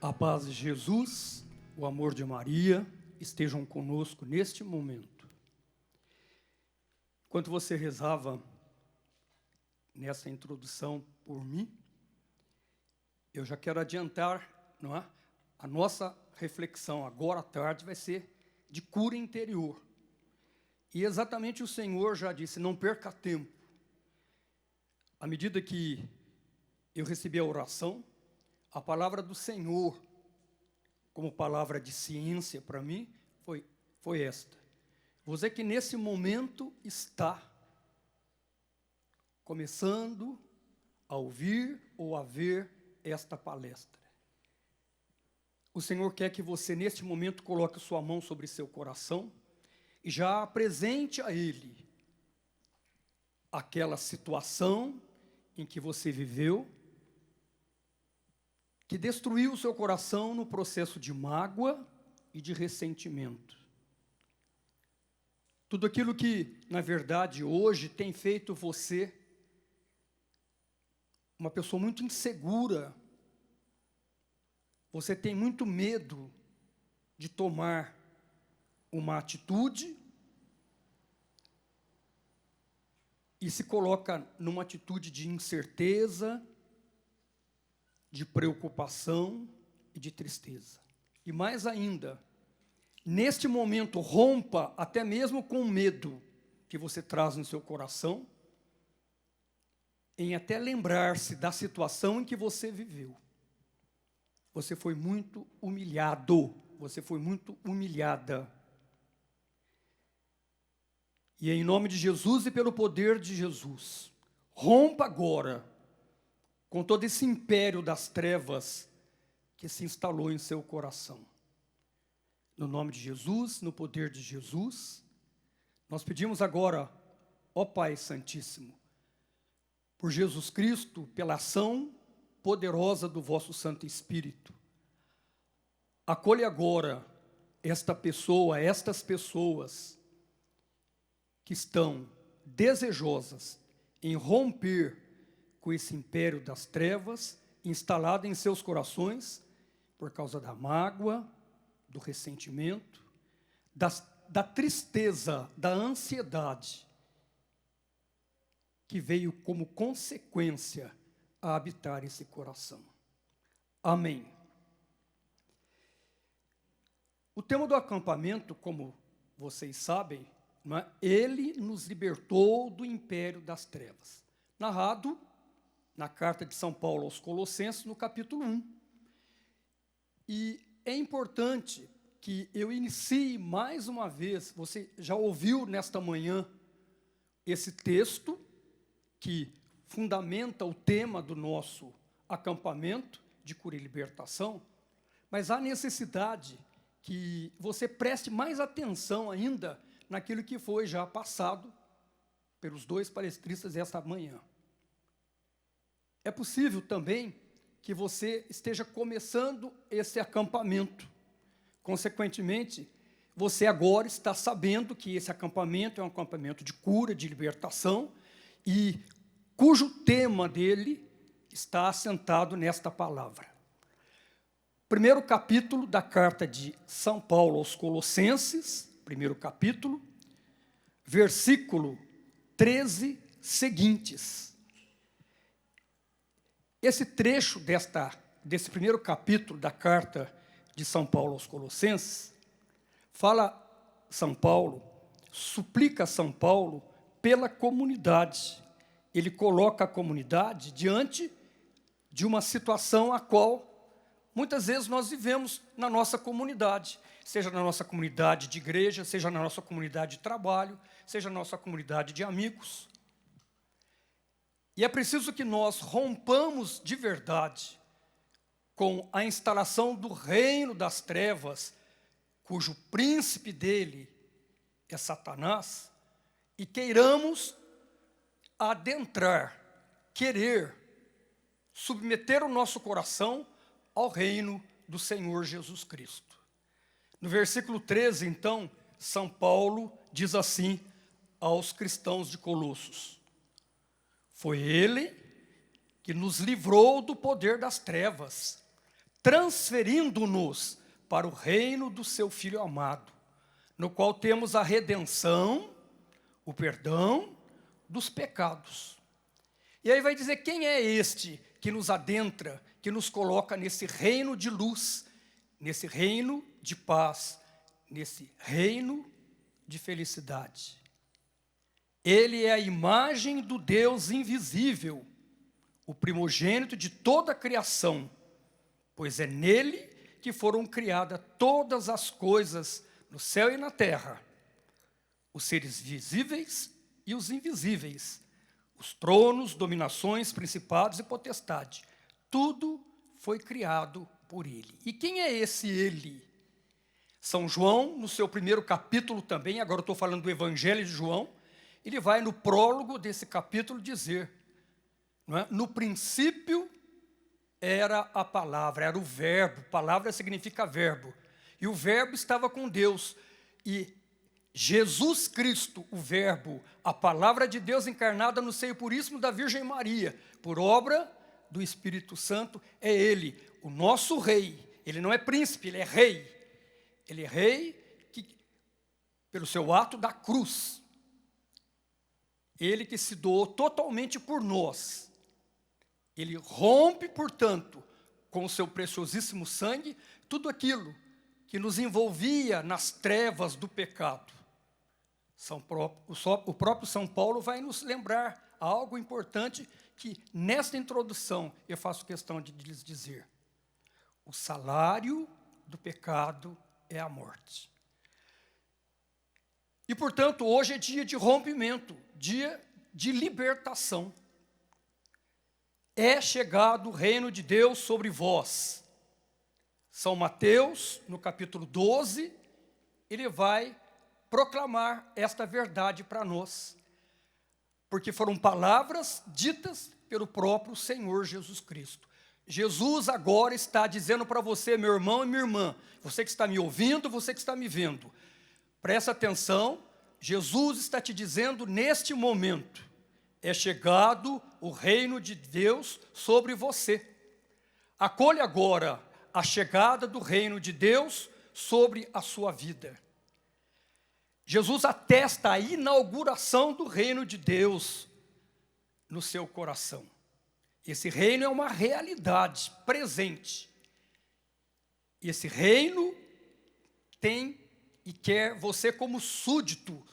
A paz de Jesus, o amor de Maria, estejam conosco neste momento. Enquanto você rezava nessa introdução por mim, eu já quero adiantar, não é? A nossa reflexão agora à tarde vai ser de cura interior. E exatamente o Senhor já disse, não perca tempo. À medida que eu recebi a oração, a palavra do Senhor, como palavra de ciência para mim, foi esta. Você que nesse momento está começando a ouvir ou a ver esta palestra. O Senhor quer que você neste momento coloque sua mão sobre seu coração e já apresente a Ele aquela situação em que você viveu, que destruiu o seu coração no processo de mágoa e de ressentimento. Tudo aquilo que, na verdade, hoje tem feito você uma pessoa muito insegura. Você tem muito medo de tomar uma atitude e se coloca numa atitude de incerteza, de preocupação e de tristeza. E mais ainda, neste momento, rompa até mesmo com o medo que você traz no seu coração, em até lembrar-se da situação em que você viveu. Você foi muito humilhado, você foi muito humilhada. E em nome de Jesus e pelo poder de Jesus, rompa agora com todo esse império das trevas que se instalou em seu coração. No nome de Jesus, no poder de Jesus, nós pedimos agora, ó Pai Santíssimo, por Jesus Cristo, pela ação poderosa do vosso Santo Espírito, acolhe agora esta pessoa, estas pessoas que estão desejosas em romper com esse império das trevas, instalado em seus corações, por causa da mágoa, do ressentimento, da tristeza, da ansiedade, que veio como consequência a habitar esse coração. Amém. O tema do acampamento, como vocês sabem, não é? Ele nos libertou do império das trevas. Narrado na carta de São Paulo aos Colossenses, no capítulo 1. E é importante que eu inicie mais uma vez, você já ouviu nesta manhã esse texto que fundamenta o tema do nosso acampamento de cura e libertação, mas há necessidade que você preste mais atenção ainda naquilo que foi já passado pelos dois palestristas esta manhã. É possível também que você esteja começando esse acampamento. Consequentemente, você agora está sabendo que esse acampamento é um acampamento de cura, de libertação, e cujo tema dele está assentado nesta palavra. Primeiro capítulo da carta de São Paulo aos Colossenses, primeiro capítulo, versículo 13 seguintes. Esse trecho desse primeiro capítulo da carta de São Paulo aos Colossenses, suplica São Paulo pela comunidade. Ele coloca a comunidade diante de uma situação a qual muitas vezes nós vivemos na nossa comunidade, seja na nossa comunidade de igreja, seja na nossa comunidade de trabalho, seja na nossa comunidade de amigos. E é preciso que nós rompamos de verdade com a instalação do reino das trevas, cujo príncipe dele é Satanás, e queiramos adentrar, querer submeter o nosso coração ao reino do Senhor Jesus Cristo. No versículo 13, então, São Paulo diz assim aos cristãos de Colossos: foi Ele que nos livrou do poder das trevas transferindo-nos para o reino do seu Filho amado, no qual temos a redenção, o perdão dos pecados. E aí vai dizer quem é este que nos adentra, que nos coloca nesse reino de luz, nesse reino de paz, nesse reino de felicidade. Ele é a imagem do Deus invisível, o primogênito de toda a criação, pois é nele que foram criadas todas as coisas no céu e na terra, os seres visíveis e os invisíveis, os tronos, dominações, principados e potestade. Tudo foi criado por ele. E quem é esse ele? São João, no seu primeiro capítulo também, agora eu estou falando do Evangelho de João, ele vai no prólogo desse capítulo dizer, não é? No princípio era a palavra, era o verbo, palavra significa verbo, e o verbo estava com Deus, e Jesus Cristo, o verbo, a palavra de Deus encarnada no seio puríssimo da Virgem Maria, por obra do Espírito Santo, é ele, o nosso rei. Ele não é príncipe, ele é rei. Ele é rei pelo seu ato da cruz. Ele que se doou totalmente por nós. Ele rompe, portanto, com o seu preciosíssimo sangue, tudo aquilo que nos envolvia nas trevas do pecado. O próprio São Paulo vai nos lembrar algo importante que, nesta introdução, eu faço questão de lhes dizer. O salário do pecado é a morte. E, portanto, hoje é dia de rompimento, dia de libertação. É chegado o reino de Deus sobre vós. São Mateus, no capítulo 12, ele vai proclamar esta verdade para nós, porque foram palavras ditas pelo próprio Senhor Jesus Cristo. Jesus agora está dizendo para você, meu irmão e minha irmã, você que está me ouvindo, você que está me vendo, presta atenção, Jesus está te dizendo neste momento, é chegado o reino de Deus sobre você. Acolha agora a chegada do reino de Deus sobre a sua vida. Jesus atesta a inauguração do reino de Deus no seu coração. Esse reino é uma realidade presente. Esse reino tem e quer você como súdito,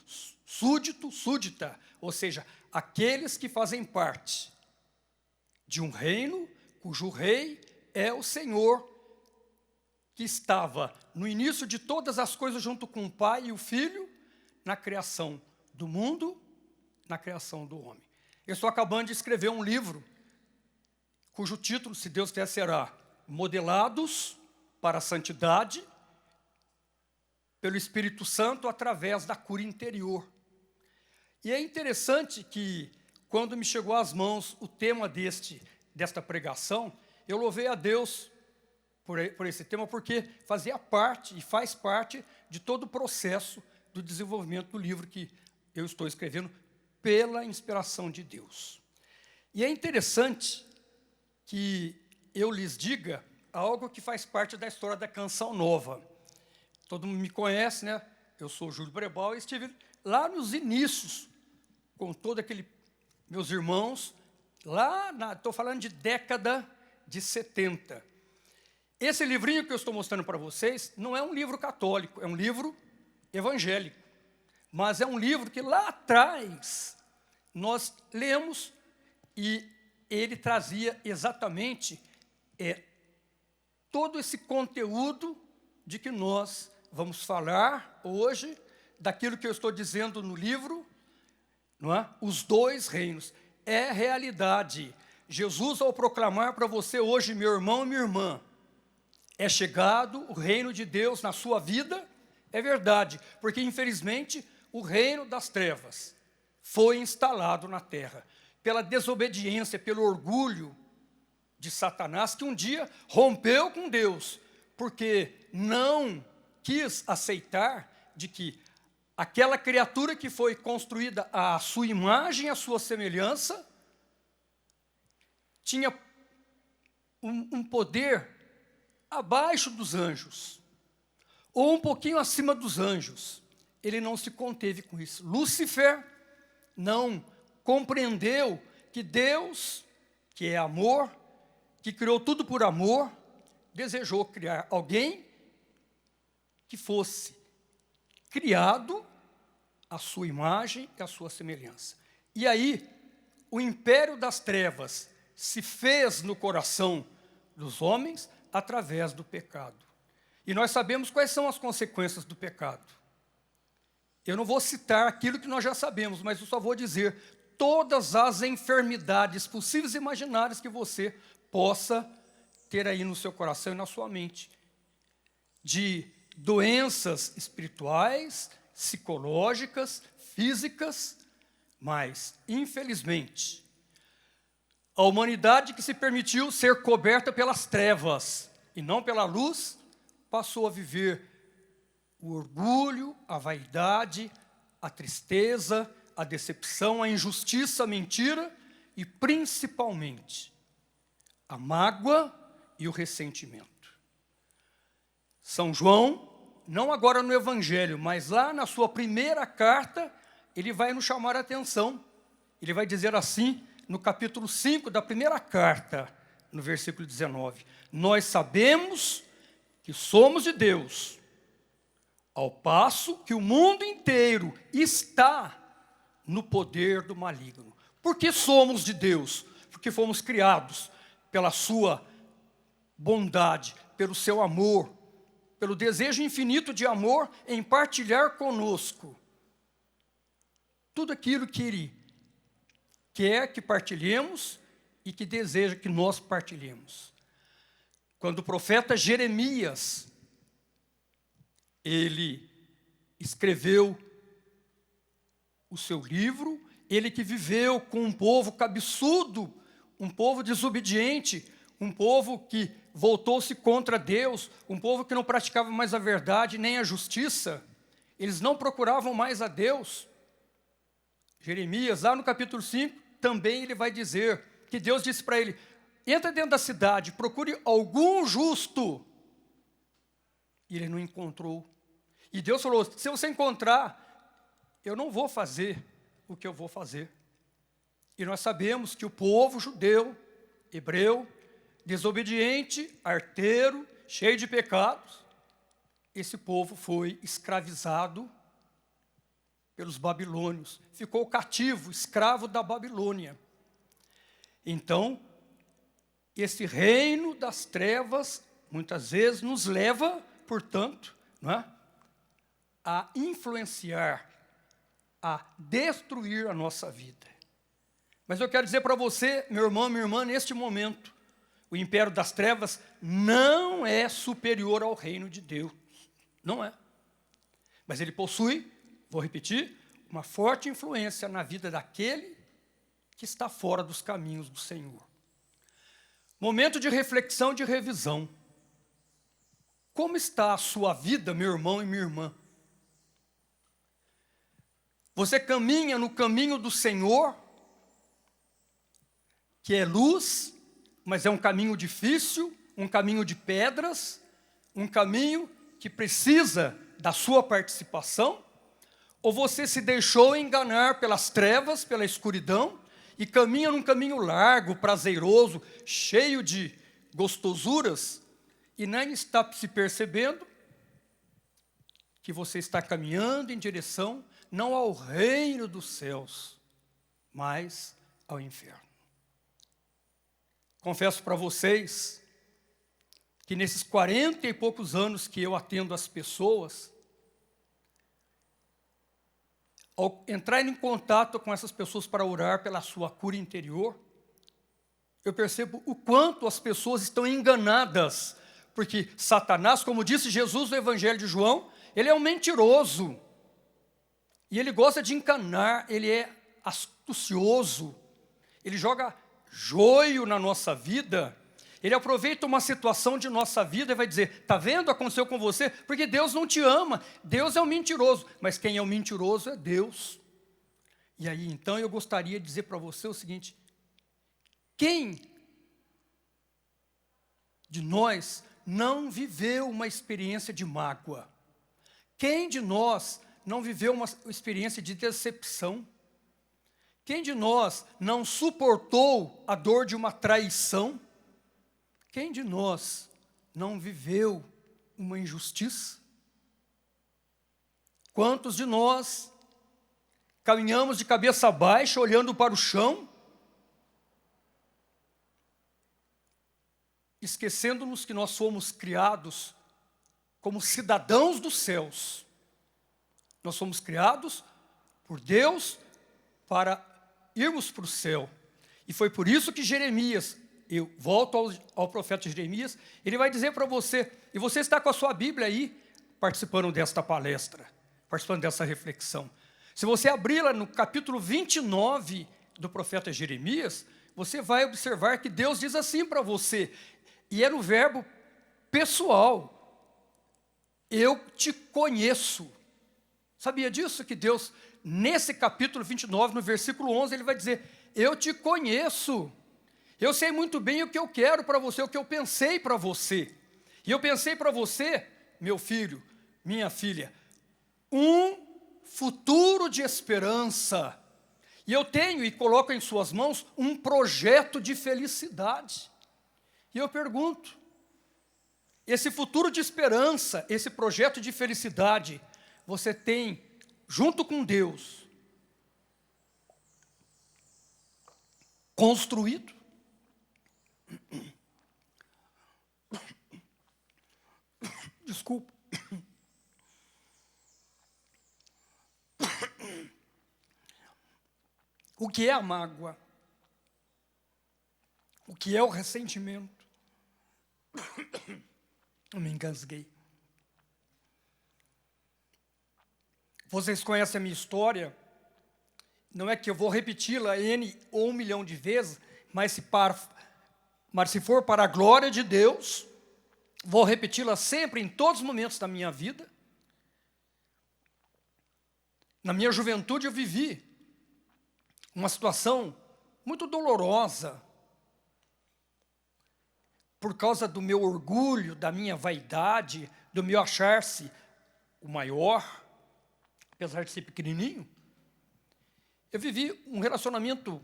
súdita, ou seja, aqueles que fazem parte de um reino cujo rei é o Senhor, que estava no início de todas as coisas junto com o Pai e o Filho, na criação do mundo, na criação do homem. Eu estou acabando de escrever um livro, cujo título, se Deus quiser, será Modelados para a Santidade, pelo Espírito Santo, através da cura interior. E é interessante que, quando me chegou às mãos o tema desta pregação, eu louvei a Deus por esse tema, porque fazia parte e faz parte de todo o processo do desenvolvimento do livro que eu estou escrevendo pela inspiração de Deus. E é interessante que eu lhes diga algo que faz parte da história da Canção Nova. Todo mundo me conhece, né? Eu sou Júlio Brebal e estive lá nos inícios, com todos aqueles meus irmãos, estou falando de década de 70. Esse livrinho que eu estou mostrando para vocês não é um livro católico, é um livro evangélico. Mas é um livro que lá atrás nós lemos e ele trazia exatamente todo esse conteúdo de que nós vamos falar hoje, daquilo que eu estou dizendo no livro, não é? Os dois reinos. É realidade. Jesus, ao proclamar para você hoje, meu irmão e minha irmã, é chegado o reino de Deus na sua vida, é verdade, porque infelizmente o reino das trevas foi instalado na terra, pela desobediência, pelo orgulho de Satanás, que um dia rompeu com Deus, porque não quis aceitar de que aquela criatura que foi construída à sua imagem, à sua semelhança, tinha um poder abaixo dos anjos, ou um pouquinho acima dos anjos. Ele não se conteve com isso. Lúcifer não compreendeu que Deus, que é amor, que criou tudo por amor, desejou criar alguém que fosse criado à sua imagem e à sua semelhança. E aí, o império das trevas se fez no coração dos homens através do pecado. E nós sabemos quais são as consequências do pecado. Eu não vou citar aquilo que nós já sabemos, mas eu só vou dizer todas as enfermidades possíveis e imaginárias que você possa ter aí no seu coração e na sua mente. De doenças espirituais, psicológicas, físicas, mas, infelizmente, a humanidade que se permitiu ser coberta pelas trevas e não pela luz, passou a viver o orgulho, a vaidade, a tristeza, a decepção, a injustiça, a mentira e, principalmente, a mágoa e o ressentimento. São João, não agora no Evangelho, mas lá na sua primeira carta, ele vai nos chamar a atenção. Ele vai dizer assim, no capítulo 5 da primeira carta, no versículo 19. Nós sabemos que somos de Deus, ao passo que o mundo inteiro está no poder do maligno. Por que somos de Deus? Porque fomos criados pela sua bondade, pelo seu amor, pelo desejo infinito de amor em partilhar conosco tudo aquilo que Ele quer que partilhemos e que deseja que nós partilhemos. Quando o profeta Jeremias, ele escreveu o seu livro, ele que viveu com um povo cabeçudo, um povo desobediente, um povo que voltou-se contra Deus, um povo que não praticava mais a verdade nem a justiça, eles não procuravam mais a Deus. Jeremias, lá no capítulo 5, também ele vai dizer que Deus disse para ele, entra dentro da cidade, procure algum justo. E ele não encontrou. E Deus falou, se você encontrar, eu não vou fazer o que eu vou fazer. E nós sabemos que o povo judeu, hebreu, desobediente, arteiro, cheio de pecados, esse povo foi escravizado pelos babilônios, ficou cativo, escravo da Babilônia. Então, esse reino das trevas, muitas vezes, nos leva, portanto, não é, a influenciar, a destruir a nossa vida. Mas eu quero dizer para você, meu irmão, minha irmã, neste momento, o império das trevas não é superior ao reino de Deus. Não é. Mas ele possui, vou repetir, uma forte influência na vida daquele que está fora dos caminhos do Senhor. Momento de reflexão, de revisão. Como está a sua vida, meu irmão e minha irmã? Você caminha no caminho do Senhor, que é luz, mas é um caminho difícil, um caminho de pedras, um caminho que precisa da sua participação? Ou você se deixou enganar pelas trevas, pela escuridão, e caminha num caminho largo, prazeroso, cheio de gostosuras, e nem está se percebendo que você está caminhando em direção não ao reino dos céus, mas ao inferno. Confesso para vocês que nesses 40 e poucos anos que eu atendo as pessoas, ao entrar em contato com essas pessoas para orar pela sua cura interior, eu percebo o quanto as pessoas estão enganadas, porque Satanás, como disse Jesus no Evangelho de João, ele é um mentiroso, e ele gosta de enganar, ele é astucioso, ele joga joio na nossa vida, ele aproveita uma situação de nossa vida e vai dizer, está vendo, aconteceu com você, porque Deus não te ama, Deus é um mentiroso, mas quem é o mentiroso é Deus. E aí, então, eu gostaria de dizer para você o seguinte, quem de nós não viveu uma experiência de mágoa? Quem de nós não viveu uma experiência de decepção? Quem de nós não suportou a dor de uma traição? Quem de nós não viveu uma injustiça? Quantos de nós caminhamos de cabeça baixa, olhando para o chão, esquecendo-nos que nós somos criados como cidadãos dos céus? Nós somos criados por Deus para irmos para o céu. E foi por isso que Jeremias, eu volto ao profeta Jeremias, ele vai dizer para você, e você está com a sua Bíblia aí, participando desta palestra, participando dessa reflexão. Se você abrir lá no capítulo 29 do profeta Jeremias, você vai observar que Deus diz assim para você, e é no verbo pessoal: eu te conheço. Sabia disso? Que Deus, nesse capítulo 29, no versículo 11, ele vai dizer: eu te conheço. Eu sei muito bem o que eu quero para você, o que eu pensei para você. E eu pensei para você, meu filho, minha filha, um futuro de esperança. E eu tenho e coloco em suas mãos um projeto de felicidade. E eu pergunto, esse futuro de esperança, esse projeto de felicidade, você tem, junto com Deus, construído? Desculpa. O que é a mágoa? O que é o ressentimento? Eu me engasguei. Vocês conhecem a minha história? Não é que eu vou repeti-la N ou 1 milhão de vezes, mas se for para a glória de Deus, vou repeti-la sempre, em todos os momentos da minha vida. Na minha juventude eu vivi uma situação muito dolorosa, por causa do meu orgulho, da minha vaidade, do meu achar-se o maior, apesar de ser pequenininho. Eu vivi um relacionamento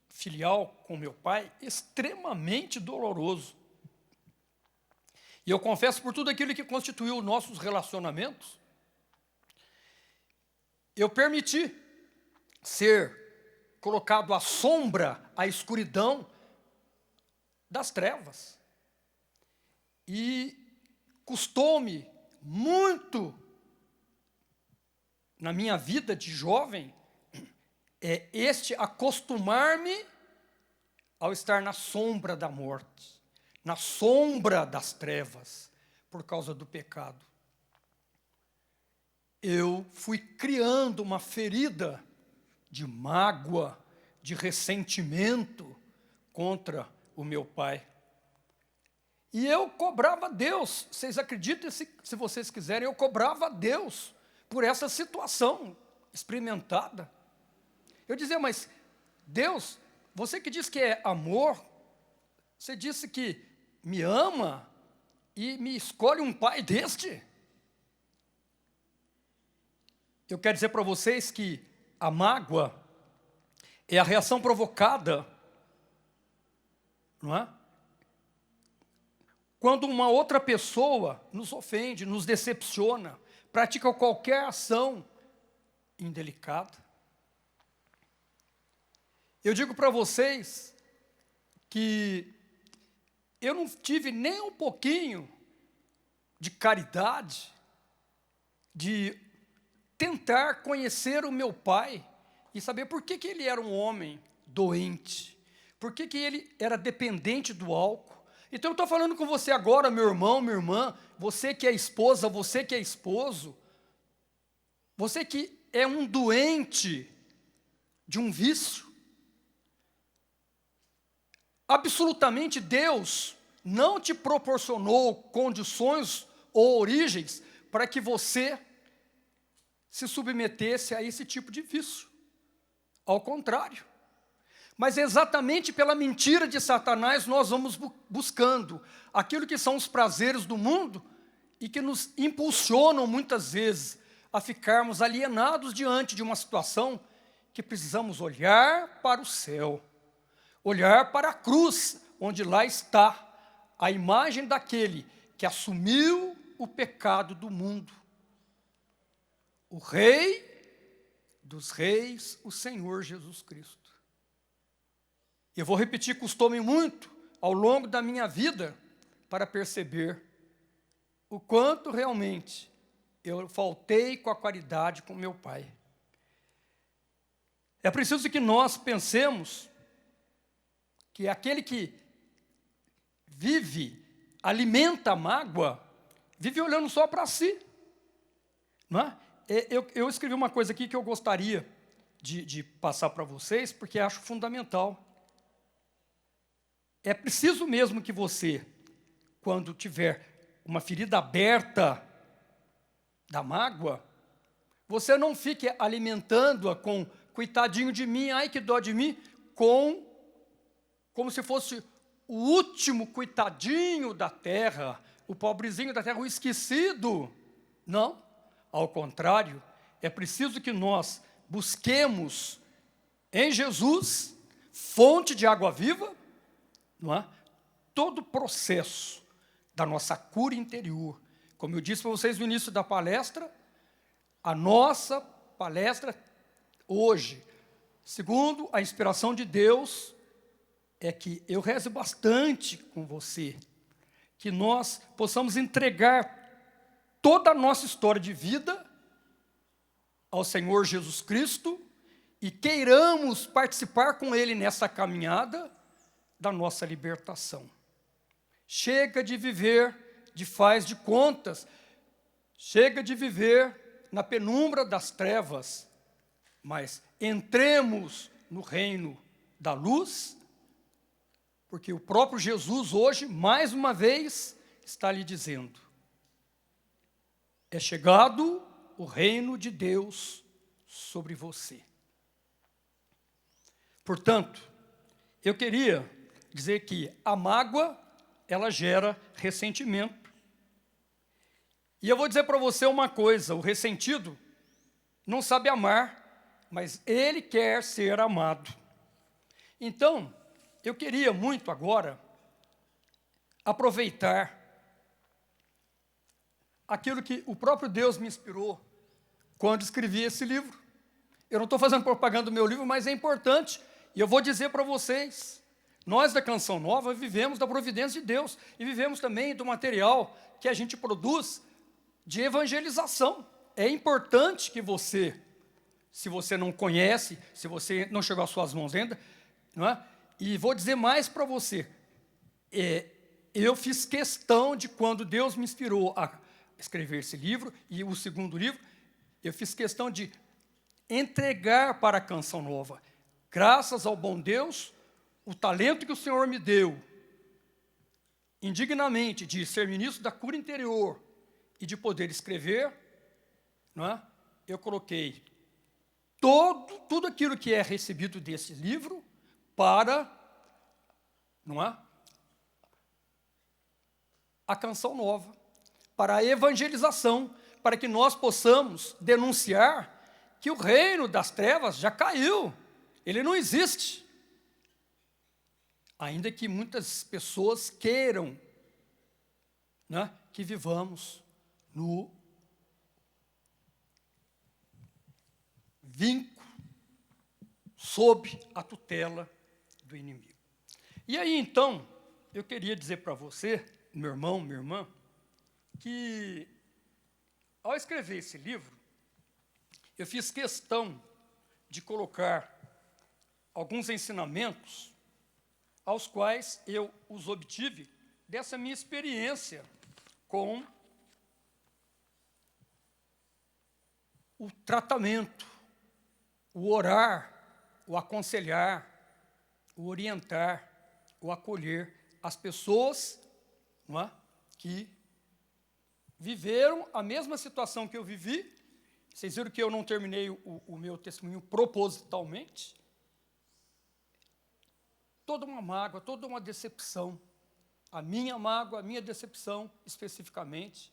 filial com meu pai extremamente doloroso. E eu confesso, por tudo aquilo que constituiu os nossos relacionamentos, eu permiti ser colocado à sombra, à escuridão das trevas. E custou-me muito, na minha vida de jovem, acostumar-me ao estar na sombra da morte, na sombra das trevas, por causa do pecado. Eu fui criando uma ferida de mágoa, de ressentimento contra o meu pai. E eu cobrava a Deus, vocês acreditam, se vocês quiserem, eu cobrava a Deus por essa situação experimentada. Eu dizia, mas Deus, você que diz que é amor, você disse que me ama e me escolhe um pai deste? Eu quero dizer para vocês que a mágoa é a reação provocada, não é? Quando uma outra pessoa nos ofende, nos decepciona, pratica qualquer ação indelicada. Eu digo para vocês que eu não tive nem um pouquinho de caridade, de tentar conhecer o meu pai e saber por que ele era um homem doente, por que ele era dependente do álcool. Então eu estou falando com você agora, meu irmão, minha irmã, você que é esposa, você que é esposo, você que é um doente de um vício. Absolutamente Deus não te proporcionou condições ou origens para que você se submetesse a esse tipo de vício. Ao contrário, Mas exatamente pela mentira de Satanás nós vamos buscando aquilo que são os prazeres do mundo e que nos impulsionam muitas vezes a ficarmos alienados diante de uma situação que precisamos olhar para o céu, olhar para a cruz, onde lá está a imagem daquele que assumiu o pecado do mundo. O Rei dos Reis, o Senhor Jesus Cristo. Eu vou repetir, custou-me muito ao longo da minha vida para perceber o quanto realmente eu faltei com a qualidade com meu pai. É preciso que nós pensemos que aquele que vive, alimenta a mágoa, vive olhando só para si. Não é? Eu escrevi uma coisa aqui que eu gostaria de passar para vocês, porque acho fundamental. É preciso mesmo que você, quando tiver uma ferida aberta da mágoa, você não fique alimentando-a com coitadinho de mim, ai que dó de mim, como se fosse o último coitadinho da terra, o pobrezinho da terra, o esquecido. Não, ao contrário, é preciso que nós busquemos em Jesus, fonte de água viva, não é? Todo o processo da nossa cura interior. Como eu disse para vocês no início da palestra, a nossa palestra hoje, segundo a inspiração de Deus, é que eu rezo bastante com você, que nós possamos entregar toda a nossa história de vida ao Senhor Jesus Cristo e queiramos participar com Ele nessa caminhada da nossa libertação. Chega de viver de faz de contas, chega de viver na penumbra das trevas, mas entremos no reino da luz, porque o próprio Jesus hoje, mais uma vez, está lhe dizendo: é chegado o reino de Deus sobre você. Portanto, eu queria dizer que a mágoa, ela gera ressentimento. E eu vou dizer para você uma coisa: o ressentido não sabe amar, mas ele quer ser amado. Então, eu queria muito agora aproveitar aquilo que o próprio Deus me inspirou quando escrevi esse livro. Eu não estou fazendo propaganda do meu livro, mas é importante. E eu vou dizer para vocês, nós da Canção Nova vivemos da providência de Deus e vivemos também do material que a gente produz de evangelização. É importante que você, se você não conhece, se você não chegou às suas mãos ainda, não é? E vou dizer mais para você, eu fiz questão de, quando Deus me inspirou a escrever esse livro, e o segundo livro, eu fiz questão de entregar para a Canção Nova, graças ao bom Deus, o talento que o Senhor me deu, indignamente, de ser ministro da cura interior e de poder escrever, não é? Eu coloquei tudo aquilo que é recebido desse livro para, não é? A Canção Nova, para a evangelização, para que nós possamos denunciar que o reino das trevas já caiu, ele não existe. Ainda que muitas pessoas queiram, né, que vivamos no vínculo, sob a tutela do inimigo. E aí, então, eu queria dizer para você, meu irmão, minha irmã, que ao escrever esse livro, eu fiz questão de colocar alguns ensinamentos aos quais eu os obtive dessa minha experiência com o tratamento, o orar, o aconselhar, o orientar, o acolher as pessoas, não é, que viveram a mesma situação que eu vivi. Vocês viram que eu não terminei o meu testemunho propositalmente. toda uma mágoa, toda uma decepção. A minha mágoa, a minha decepção, especificamente,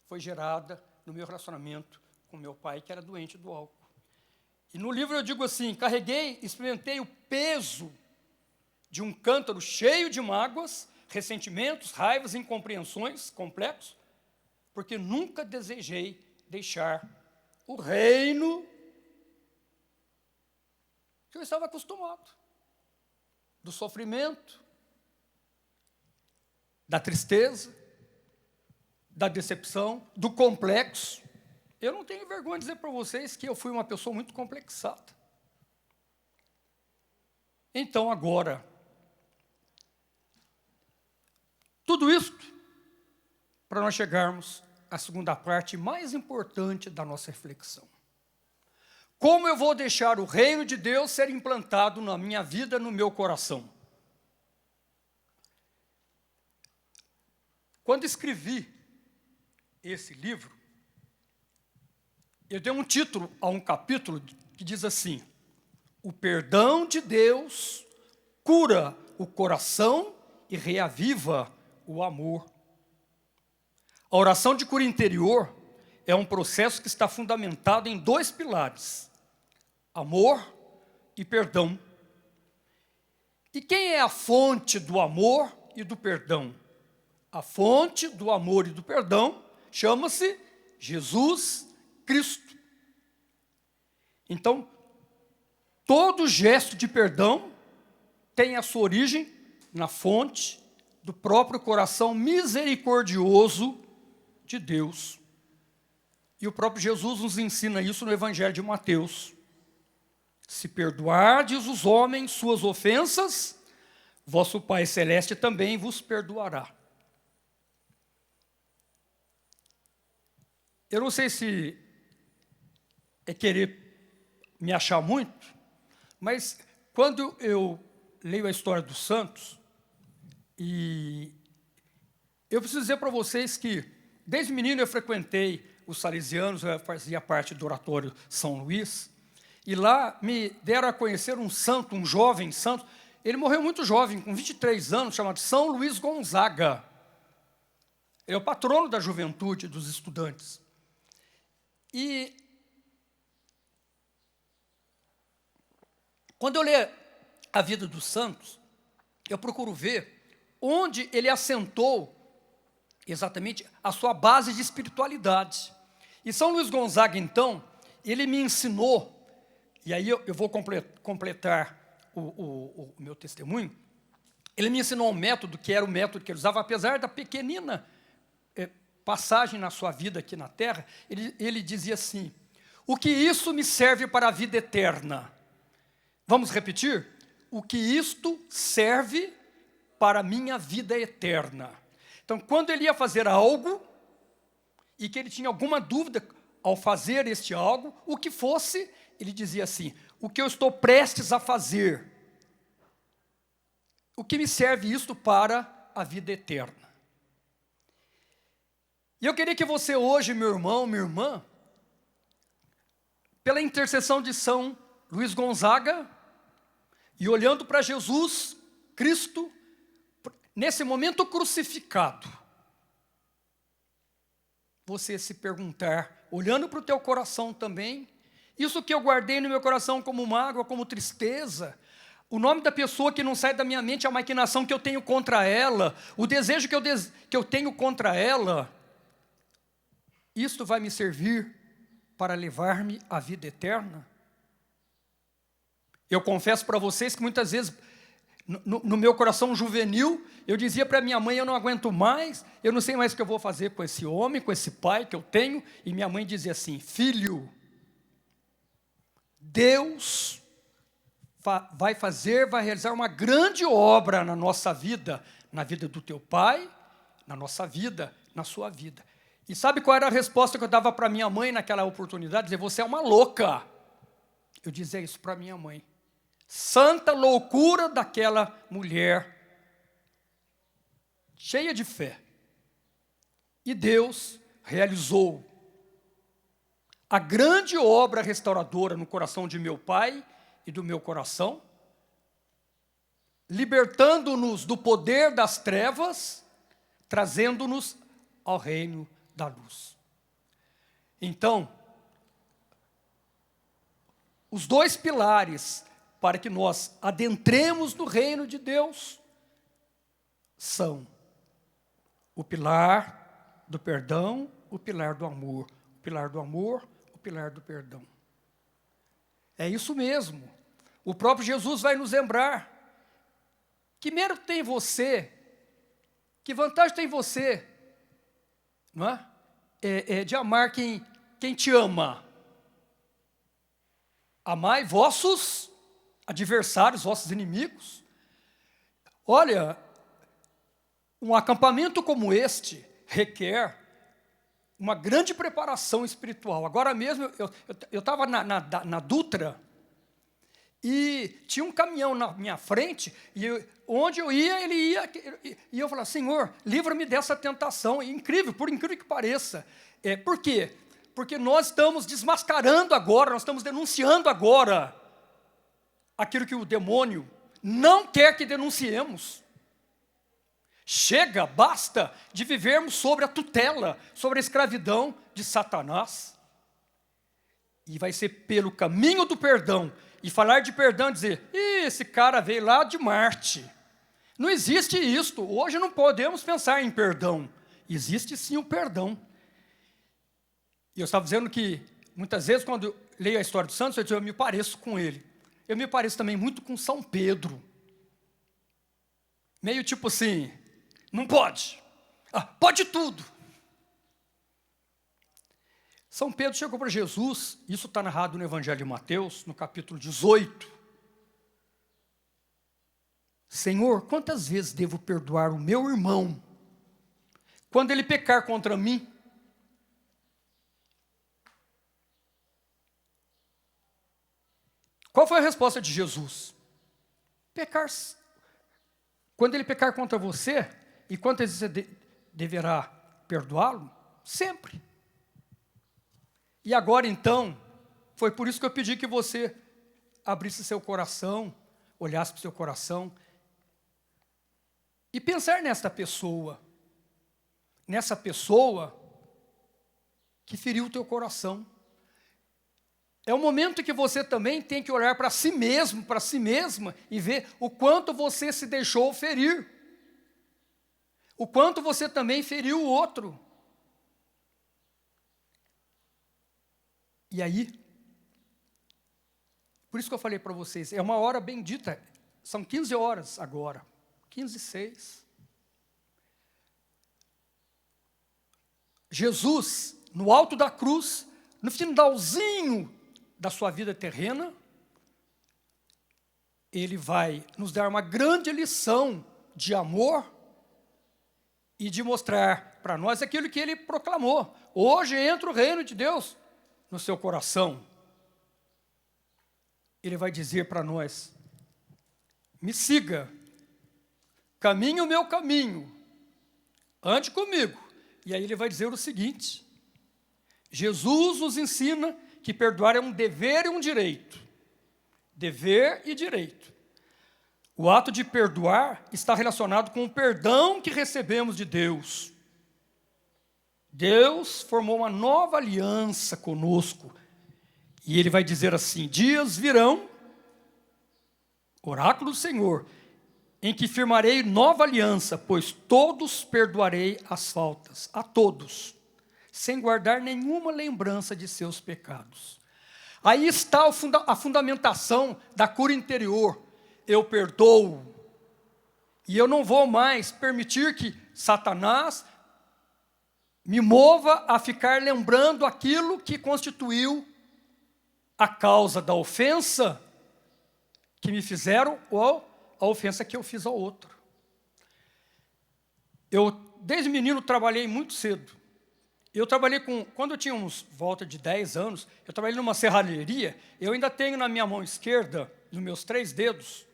foi gerada no meu relacionamento com meu pai, que era doente do álcool. E no livro eu digo assim, experimentei o peso de um cântaro cheio de mágoas, ressentimentos, raivas, incompreensões, complexos, porque nunca desejei deixar o reino que eu estava acostumado, do sofrimento, da tristeza, da decepção, do complexo. Eu não tenho vergonha de dizer para vocês que eu fui uma pessoa muito complexada. Então, agora, tudo isso para nós chegarmos à segunda parte mais importante da nossa reflexão. Como eu vou deixar o reino de Deus ser implantado na minha vida, no meu coração? Quando escrevi esse livro, eu dei um título a um capítulo que diz assim: o perdão de Deus cura o coração e reaviva o amor. A oração de cura interior é um processo que está fundamentado em 2 pilares: amor e perdão. E quem é a fonte do amor e do perdão? A fonte do amor e do perdão chama-se Jesus Cristo. Então, todo gesto de perdão tem a sua origem na fonte do próprio coração misericordioso de Deus. E o próprio Jesus nos ensina isso no Evangelho de Mateus. Se perdoardes os homens suas ofensas, vosso Pai Celeste também vos perdoará. Eu não sei se é querer me achar muito, mas quando eu leio a história dos santos, e eu preciso dizer para vocês que, desde menino eu frequentei os salesianos, eu fazia parte do oratório São Luís, e lá me deram a conhecer um santo, um jovem santo. Ele morreu muito jovem, com 23 anos, chamado São Luís Gonzaga. Ele é o patrono da juventude, dos estudantes. E quando eu leio a vida dos santos, eu procuro ver onde ele assentou exatamente a sua base de espiritualidade. E São Luís Gonzaga, então, ele me ensinou, e aí eu vou completar o meu testemunho, ele me ensinou um método que era o método que ele usava, apesar da pequenina passagem na sua vida aqui na Terra, ele dizia assim: o que isso me serve para a vida eterna? Vamos repetir? O que isto serve para a minha vida eterna? Então, quando ele ia fazer algo, e que ele tinha alguma dúvida ao fazer este algo, o que fosse, ele dizia assim: o que eu estou prestes a fazer, o que me serve isto para a vida eterna? E eu queria que você hoje, meu irmão, minha irmã, pela intercessão de São Luís Gonzaga, e olhando para Jesus Cristo, nesse momento crucificado, você se perguntar, olhando para o teu coração também, isso que eu guardei no meu coração como mágoa, como tristeza, o nome da pessoa que não sai da minha mente, a maquinação que eu tenho contra ela, o desejo que eu tenho contra ela, isto vai me servir para levar-me à vida eterna? Eu confesso para vocês que muitas vezes, no meu coração juvenil, eu dizia para minha mãe: eu não aguento mais, eu não sei mais o que eu vou fazer com esse homem, com esse pai que eu tenho. E minha mãe dizia assim: filho, Deus vai realizar uma grande obra na nossa vida, na vida do teu pai, na nossa vida, na sua vida. E sabe qual era a resposta que eu dava para minha mãe naquela oportunidade? Dizer: você é uma louca. Eu dizia isso para minha mãe. Santa loucura daquela mulher, cheia de fé. E Deus realizou a grande obra restauradora no coração de meu pai e do meu coração. libertando-nos do poder das trevas, trazendo-nos ao reino da luz. Então, os dois pilares para que nós adentremos no reino de Deus são o pilar do perdão, o pilar do amor. O pilar do amor, o pilar do perdão. É isso mesmo. O próprio Jesus vai nos lembrar. Que mérito tem você? Que vantagem tem você? Não é? De amar quem te ama. Amai vossos adversários, vossos inimigos. Olha, um acampamento como este requer uma grande preparação espiritual. Agora mesmo, eu estava na Dutra, e tinha um caminhão na minha frente, e onde eu ia, ele ia, e eu falava, Senhor, livra-me dessa tentação. E incrível, por incrível que pareça. Por quê? Porque nós estamos desmascarando agora, nós estamos denunciando agora aquilo que o demônio não quer que denunciemos. Chega, basta de vivermos sobre a tutela, sobre a escravidão de Satanás. E vai ser pelo caminho do perdão. E falar de perdão, dizer, esse cara veio lá de Marte. Não existe isto. Hoje não podemos pensar em perdão. Existe sim o perdão. E eu estava dizendo que, muitas vezes, quando eu leio a história dos santos, eu me pareço com ele. Eu me pareço também muito com São Pedro. Meio tipo assim, não pode. Pode tudo. São Pedro chegou para Jesus, isso está narrado no Evangelho de Mateus, no capítulo 18. Senhor, quantas vezes devo perdoar o meu irmão quando ele pecar contra mim? Qual foi a resposta de Jesus? Quando ele pecar contra você, e quantas vezes você deverá perdoá-lo? Sempre. E agora então, foi por isso que eu pedi que você abrisse seu coração, olhasse para o seu coração, e pensar nessa pessoa que feriu o teu coração. É um momento que você também tem que olhar para si mesmo, para si mesma, e ver o quanto você se deixou ferir. O quanto você também feriu o outro. E aí, por isso que eu falei para vocês, é uma hora bendita, são 15 horas agora, 15:06. Jesus, no alto da cruz, no finalzinho da sua vida terrena, ele vai nos dar uma grande lição de amor e de mostrar para nós aquilo que ele proclamou. Hoje entra o reino de Deus no seu coração. Ele vai dizer para nós, me siga, caminhe o meu caminho, ande comigo. E aí ele vai dizer o seguinte, Jesus nos ensina que perdoar é um dever e um direito. Dever e direito. O ato de perdoar está relacionado com o perdão que recebemos de Deus. Deus formou uma nova aliança conosco. E ele vai dizer assim, dias virão, oráculo do Senhor, em que firmarei nova aliança, pois todos perdoarei as faltas, a todos, sem guardar nenhuma lembrança de seus pecados. Aí está a fundamentação da cura interior. Eu perdoo, e eu não vou mais permitir que Satanás me mova a ficar lembrando aquilo que constituiu a causa da ofensa que me fizeram ou a ofensa que eu fiz ao outro. Eu, desde menino, trabalhei muito cedo. Eu trabalhei quando eu tinha volta de 10 anos, eu trabalhei numa serralheria, eu ainda tenho na minha mão esquerda, nos meus 3 dedos,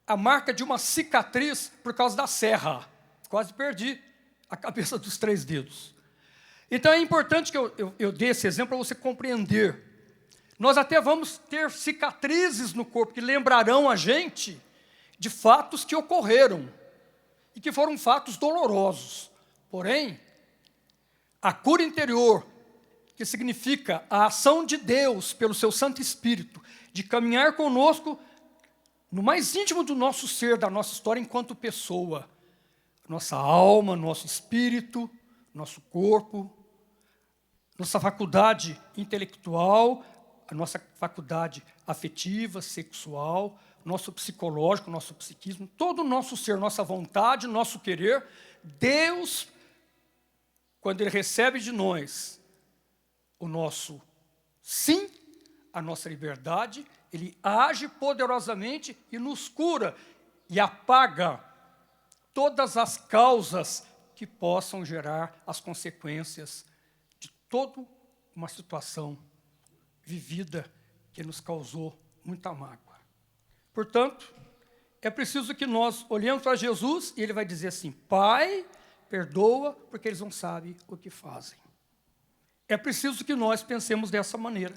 a marca de uma cicatriz por causa da serra. Quase perdi a cabeça dos 3 dedos. Então é importante que eu dê esse exemplo para você compreender. Nós até vamos ter cicatrizes no corpo que lembrarão a gente de fatos que ocorreram e que foram fatos dolorosos. Porém, a cura interior, que significa a ação de Deus pelo seu Santo Espírito, de caminhar conosco no mais íntimo do nosso ser, da nossa história enquanto pessoa, nossa alma, nosso espírito, nosso corpo, nossa faculdade intelectual, a nossa faculdade afetiva, sexual, nosso psicológico, nosso psiquismo, todo o nosso ser, nossa vontade, nosso querer. Deus, quando Ele recebe de nós o nosso sim, a nossa liberdade, Ele age poderosamente e nos cura e apaga todas as causas que possam gerar as consequências de toda uma situação vivida que nos causou muita mágoa. Portanto, é preciso que nós olhemos para Jesus e Ele vai dizer assim: Pai, perdoa, porque eles não sabem o que fazem. É preciso que nós pensemos dessa maneira.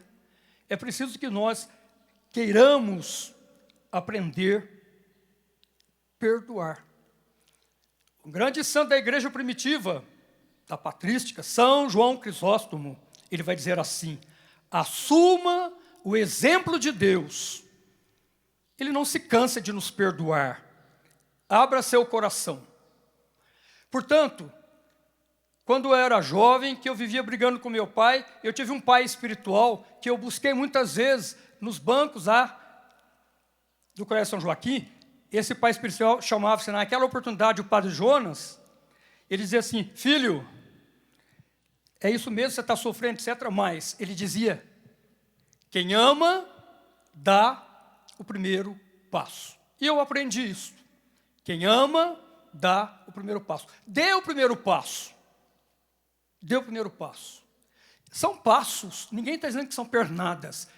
É preciso que nós queiramos aprender a perdoar. Um grande santo da igreja primitiva, da patrística, São João Crisóstomo, ele vai dizer assim: assuma o exemplo de Deus. Ele não se cansa de nos perdoar. Abra seu coração. Portanto, quando eu era jovem, que eu vivia brigando com meu pai, eu tive um pai espiritual que eu busquei muitas vezes nos bancos do Colégio São Joaquim. Esse pai espiritual chamava-se, naquela oportunidade, o Padre Jonas. Ele dizia assim: filho, é isso mesmo, você está sofrendo, etc. Mas ele dizia: quem ama, dá o primeiro passo. E eu aprendi isso. Quem ama, dá o primeiro passo. Dê o primeiro passo. Dê o primeiro passo. São passos, ninguém está dizendo que são pernadas.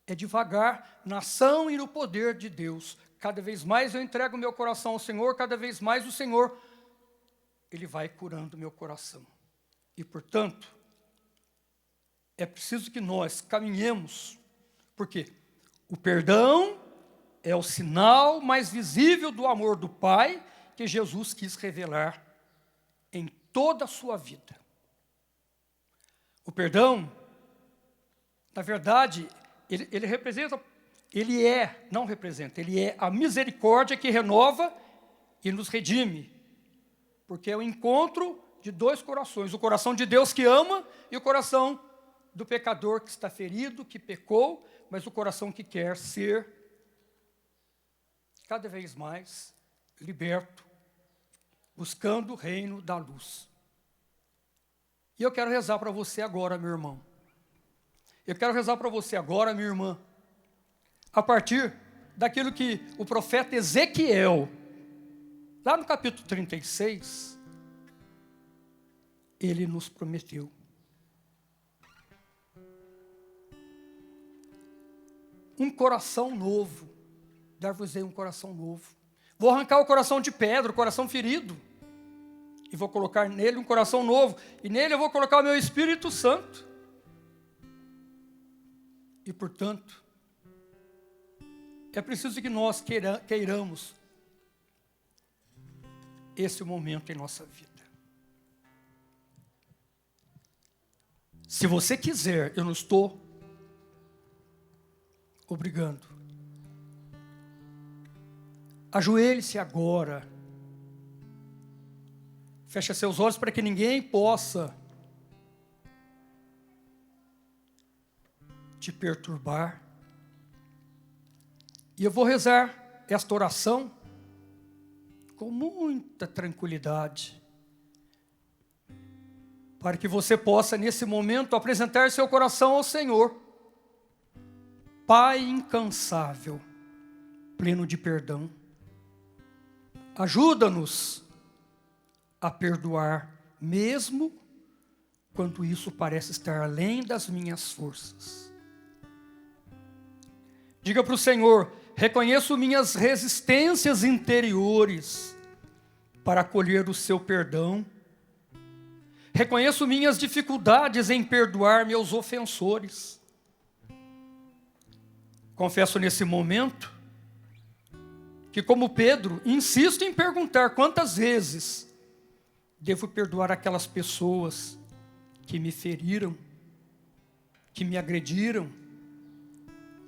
É devagar, na ação e no poder de Deus. Cada vez mais eu entrego o meu coração ao Senhor, cada vez mais o Senhor, Ele vai curando o meu coração. E, portanto, é preciso que nós caminhemos, porque o perdão é o sinal mais visível do amor do Pai que Jesus quis revelar em toda a sua vida. O perdão, na verdade, ele representa, ele é a misericórdia que renova e nos redime, porque é o encontro de dois corações, o coração de Deus que ama e o coração do pecador que está ferido, que pecou, mas o coração que quer ser cada vez mais liberto, buscando o reino da luz. E eu quero rezar para você agora, meu irmão. Eu quero rezar para você agora, minha irmã, a partir daquilo que o profeta Ezequiel, lá no capítulo 36, ele nos prometeu. Um coração novo, dar-vos-ei um coração novo. Vou arrancar o coração de pedra, o coração ferido, e vou colocar nele um coração novo, e nele eu vou colocar o meu Espírito Santo. E, portanto, é preciso que nós queiramos esse momento em nossa vida. Se você quiser, eu não estou obrigando. Ajoelhe-se agora. Feche seus olhos para que ninguém possa te perturbar. E eu vou rezar esta oração com muita tranquilidade, para que você possa, nesse momento, apresentar seu coração ao Senhor. Pai incansável, pleno de perdão, ajuda-nos a perdoar, mesmo quando isso parece estar além das minhas forças. Diga para o Senhor: reconheço minhas resistências interiores para acolher o seu perdão. Reconheço minhas dificuldades em perdoar meus ofensores. Confesso nesse momento que, como Pedro, insisto em perguntar quantas vezes devo perdoar aquelas pessoas que me feriram, que me agrediram,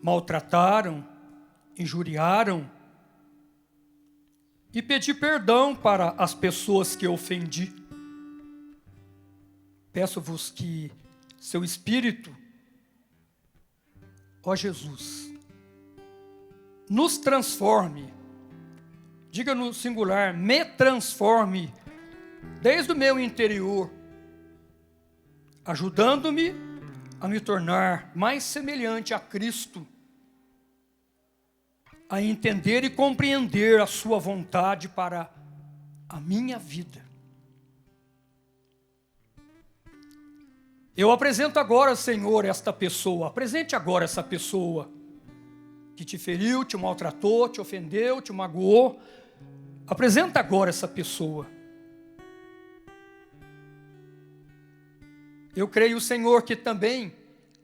maltrataram, injuriaram, e pedir perdão para as pessoas que eu ofendi. Peço-vos que seu Espírito, ó Jesus, nos transforme, diga no singular, me transforme, desde o meu interior, ajudando-me a me tornar mais semelhante a Cristo, a entender e compreender a sua vontade para a minha vida. Eu apresento agora, Senhor, esta pessoa, apresente agora essa pessoa que te feriu, te maltratou, te ofendeu, te magoou. Apresenta agora essa pessoa. Eu creio, Senhor, que também,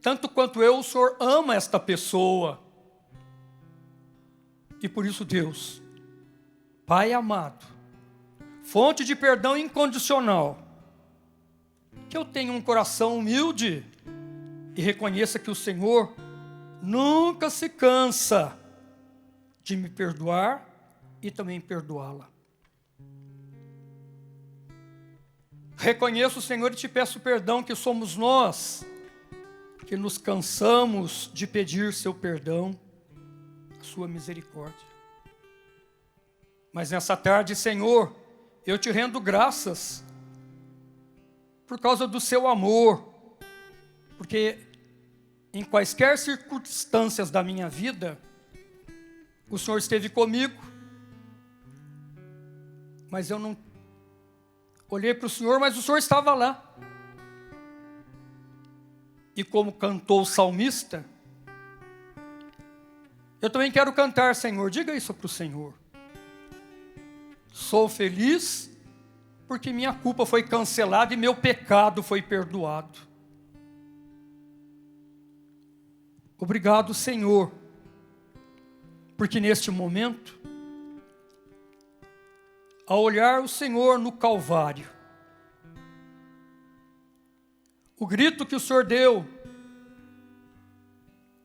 tanto quanto eu, o Senhor ama esta pessoa. E por isso, Deus, Pai amado, fonte de perdão incondicional, que eu tenha um coração humilde e reconheça que o Senhor nunca se cansa de me perdoar e também perdoá-la. Reconheço, Senhor, e te peço perdão que somos nós que nos cansamos de pedir seu perdão, a sua misericórdia. Mas nessa tarde, Senhor, eu te rendo graças por causa do seu amor, porque em quaisquer circunstâncias da minha vida, o Senhor esteve comigo, mas eu não olhei para o Senhor, mas o Senhor estava lá. E como cantou o salmista, eu também quero cantar, Senhor, diga isso para o Senhor. Sou feliz porque minha culpa foi cancelada e meu pecado foi perdoado. Obrigado, Senhor, porque neste momento, ao olhar o Senhor no Calvário, o grito que o Senhor deu,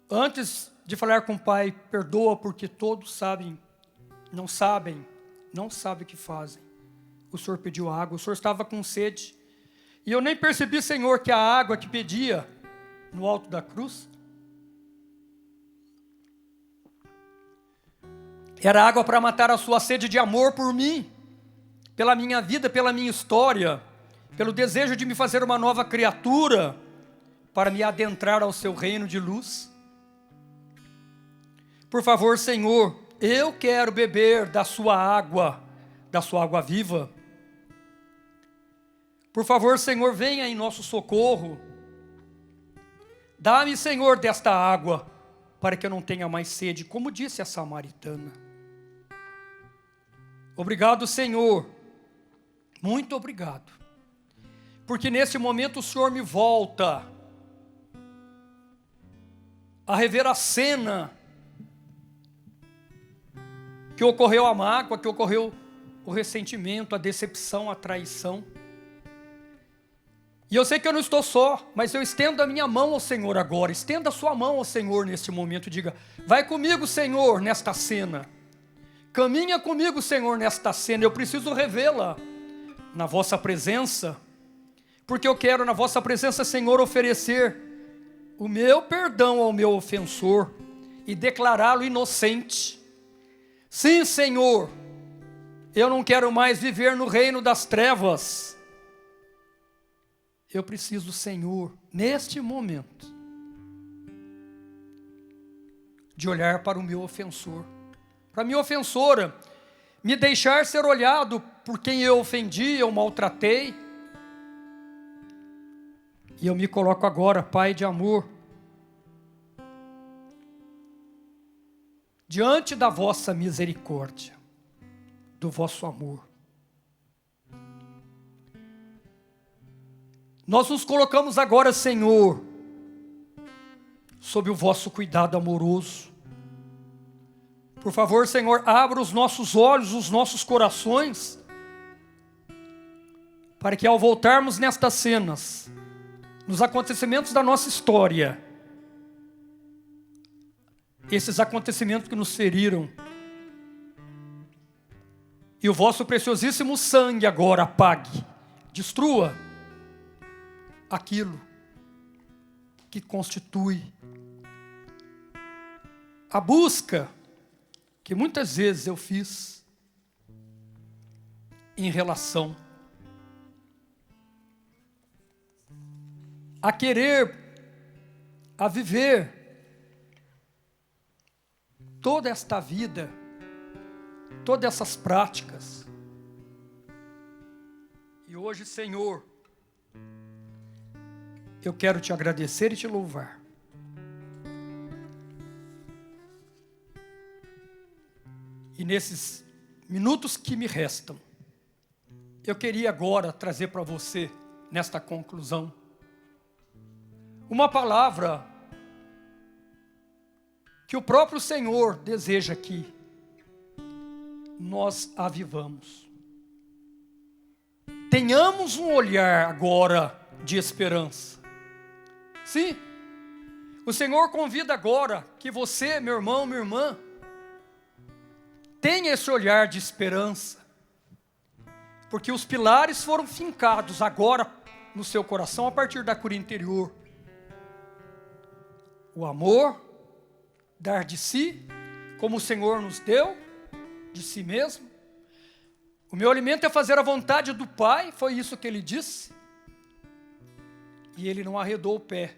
antes de falar com o Pai, perdoa porque todos não sabem o que fazem. O Senhor pediu água, o Senhor estava com sede. E eu nem percebi, Senhor, que a água que pedia no alto da cruz era água para matar a sua sede de amor por mim, pela minha vida, pela minha história, pelo desejo de me fazer uma nova criatura, para me adentrar ao seu reino de luz. Por favor, Senhor, eu quero beber da sua água viva. Por favor, Senhor, venha em nosso socorro. Dá-me, Senhor, desta água, para que eu não tenha mais sede, como disse a samaritana. Obrigado, Senhor, muito obrigado, porque nesse momento o Senhor me volta a rever a cena que ocorreu a mágoa, que ocorreu o ressentimento, a decepção, a traição. E eu sei que eu não estou só, mas eu estendo a minha mão ao Senhor agora, estenda a sua mão ao Senhor neste momento, diga, vai comigo, Senhor, nesta cena, caminha comigo, Senhor, nesta cena, eu preciso revê-la na vossa presença, porque eu quero na vossa presença, Senhor, oferecer o meu perdão ao meu ofensor e declará-lo inocente. Sim, Senhor, eu não quero mais viver no reino das trevas. Eu preciso, Senhor, neste momento, de olhar para o meu ofensor, para a minha ofensora, me deixar ser olhado por quem eu ofendi, eu maltratei. E eu me coloco agora, Pai de amor, diante da vossa misericórdia, do vosso amor. Nós nos colocamos agora, Senhor, sob o vosso cuidado amoroso, Por favor, Senhor, abra os nossos olhos, os nossos corações, para que ao voltarmos nestas cenas, nos acontecimentos da nossa história, esses acontecimentos que nos feriram, e o vosso preciosíssimo sangue agora apague, destrua aquilo que constitui a busca que muitas vezes eu fiz em relação a querer, a viver toda esta vida, todas essas práticas. E hoje, Senhor, eu quero te agradecer e te louvar. E nesses minutos que me restam, eu queria agora trazer para você, nesta conclusão, uma palavra que o próprio Senhor deseja que nós avivamos. Tenhamos um olhar agora de esperança. Sim, o Senhor convida agora que você, meu irmão, minha irmã, tenha esse olhar de esperança, porque os pilares foram fincados agora no seu coração a partir da cura interior. O amor, dar de si, como o Senhor nos deu, de si mesmo. O meu alimento é fazer a vontade do Pai, foi isso que ele disse. E ele não arredou o pé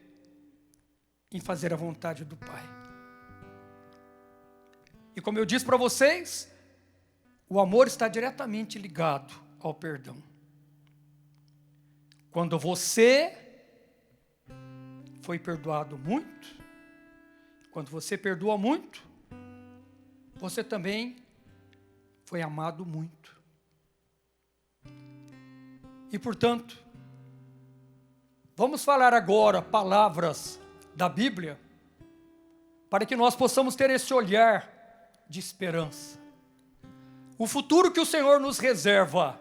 em fazer a vontade do Pai. E como eu disse para vocês, o amor está diretamente ligado ao perdão. Quando você foi perdoado muito, quando você perdoa muito, você também foi amado muito. E portanto, vamos falar agora palavras da Bíblia, para que nós possamos ter esse olhar de esperança. O futuro que o Senhor nos reserva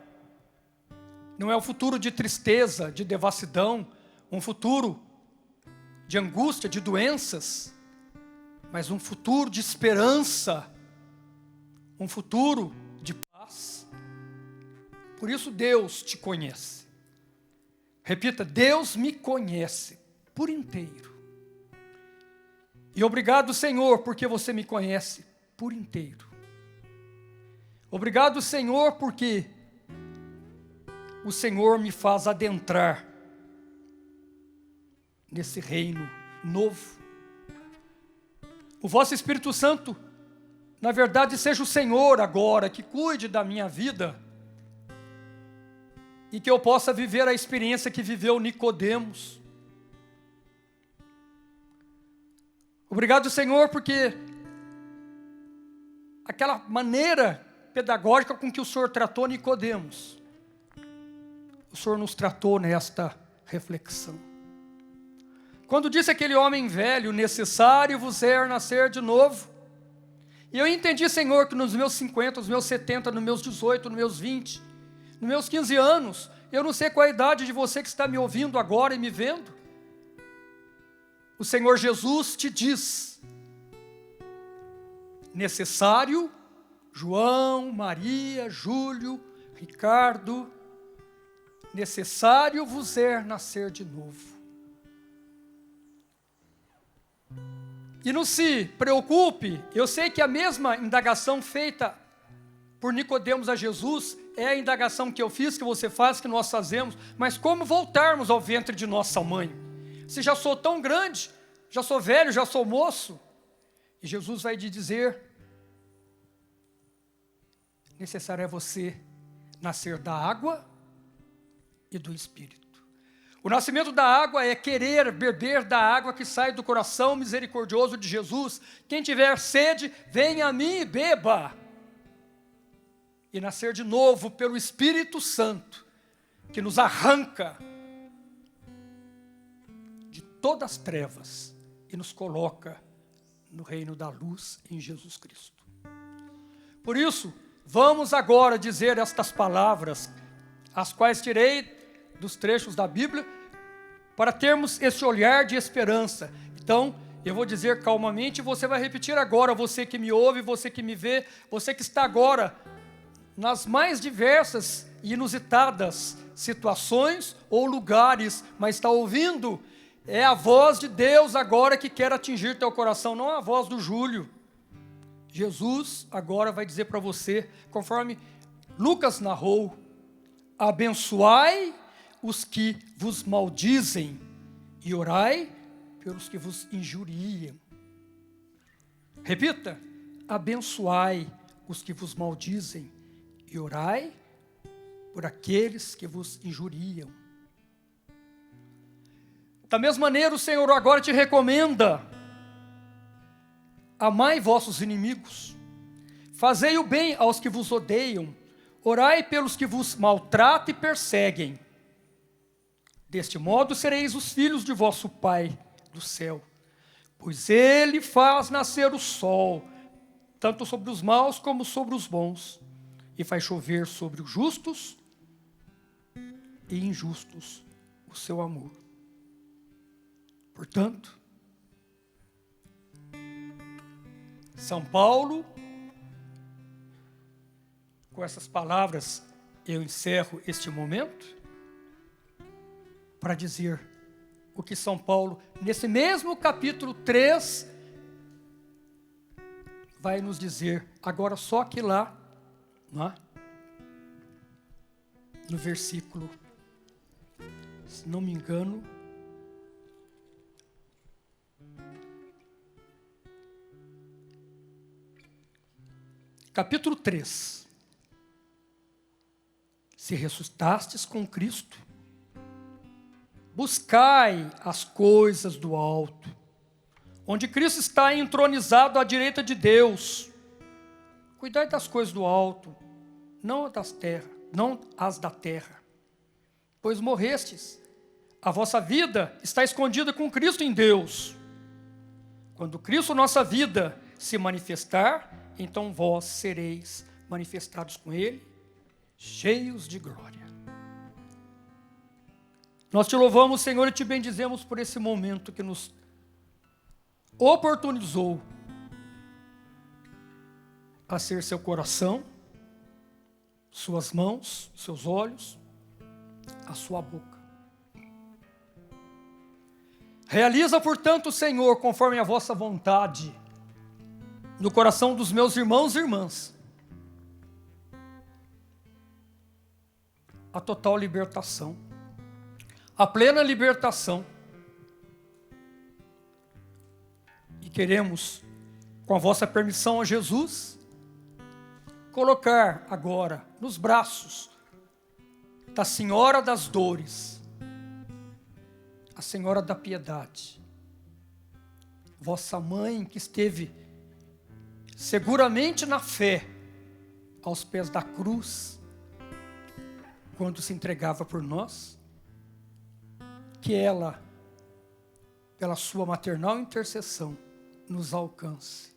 não é um futuro de tristeza, de devassidão, um futuro de angústia, de doenças, mas um futuro de esperança, um futuro de paz. Por isso Deus te conhece. Repita, Deus me conhece por inteiro. E obrigado, Senhor, porque você me conhece por inteiro. Obrigado, Senhor, porque o Senhor me faz adentrar nesse reino novo. O vosso Espírito Santo, na verdade, seja o Senhor agora que cuide da minha vida e que eu possa viver a experiência que viveu Nicodemos. Obrigado, Senhor, porque aquela maneira pedagógica com que o Senhor tratou Nicodemos, o Senhor nos tratou nesta reflexão. Quando disse aquele homem velho, necessário vos é nascer de novo. E eu entendi, Senhor, que nos meus 50, nos meus 70, nos meus 18, nos meus 20, nos meus 15 anos, eu não sei qual a idade de você que está me ouvindo agora e me vendo. O Senhor Jesus te diz, necessário, João, Maria, Júlio, Ricardo, necessário vos é nascer de novo. E não se preocupe, eu sei que a mesma indagação feita por Nicodemos a Jesus é a indagação que eu fiz, que você faz, que nós fazemos, mas como voltarmos ao ventre de nossa mãe? Se já sou tão grande, já sou velho, já sou moço, e Jesus vai te dizer, necessário é você nascer da água e do Espírito. O nascimento da água é querer beber da água que sai do coração misericordioso de Jesus. Quem tiver sede, venha a mim e beba. E nascer de novo pelo Espírito Santo, que nos arranca de todas as trevas e nos coloca no reino da luz em Jesus Cristo. Por isso, vamos agora dizer estas palavras, as quais tirei dos trechos da Bíblia, para termos esse olhar de esperança. Então, eu vou dizer calmamente, você vai repetir agora, você que me ouve, você que me vê, você que está agora nas mais diversas e inusitadas situações ou lugares, mas está ouvindo, é a voz de Deus agora que quer atingir teu coração, não a voz do Júlio. Jesus agora vai dizer para você, conforme Lucas narrou, abençoai os que vos maldizem e orai pelos que vos injuriam. Repita, abençoai os que vos maldizem e orai por aqueles que vos injuriam. Da mesma maneira, o Senhor agora te recomenda: amai vossos inimigos, fazei o bem aos que vos odeiam, orai pelos que vos maltratam e perseguem. Deste modo sereis os filhos de vosso Pai do céu, pois Ele faz nascer o sol, tanto sobre os maus como sobre os bons, e faz chover sobre os justos e injustos o seu amor. Portanto, São Paulo, com essas palavras, eu encerro este momento, para dizer o que São Paulo, nesse mesmo capítulo 3, vai nos dizer, agora só que lá, no versículo, se não me engano, capítulo 3, se ressuscitastes com Cristo, buscai as coisas do alto, onde Cristo está entronizado à direita de Deus. Cuidai das coisas do alto, não as da terra, pois morrestes, a vossa vida está escondida com Cristo em Deus. Quando Cristo, nossa vida, se manifestar, então vós sereis manifestados com Ele, cheios de glória. Nós te louvamos, Senhor, e te bendizemos por esse momento que nos oportunizou a ser seu coração, suas mãos, seus olhos, a sua boca. Realiza, portanto, Senhor, conforme a vossa vontade, no coração dos meus irmãos e irmãs, a total libertação, a plena libertação. E queremos, com a vossa permissão a Jesus, colocar agora nos braços da Senhora das Dores, a Senhora da Piedade, vossa mãe que esteve seguramente na fé aos pés da cruz, quando se entregava por nós, que ela, pela sua maternal intercessão, nos alcance.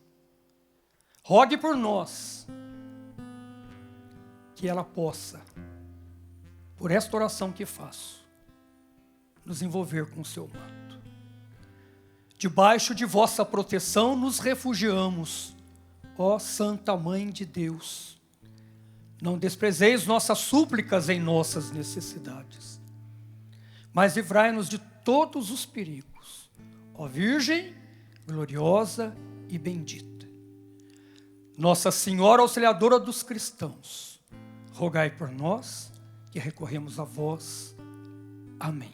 Rogue por nós, que ela possa, por esta oração que faço, nos envolver com o seu manto. Debaixo de vossa proteção nos refugiamos, ó Santa Mãe de Deus. Não desprezeis nossas súplicas em nossas necessidades, mas livrai-nos de todos os perigos, ó Virgem gloriosa e bendita. Nossa Senhora Auxiliadora dos cristãos, rogai por nós que recorremos a vós. Amém.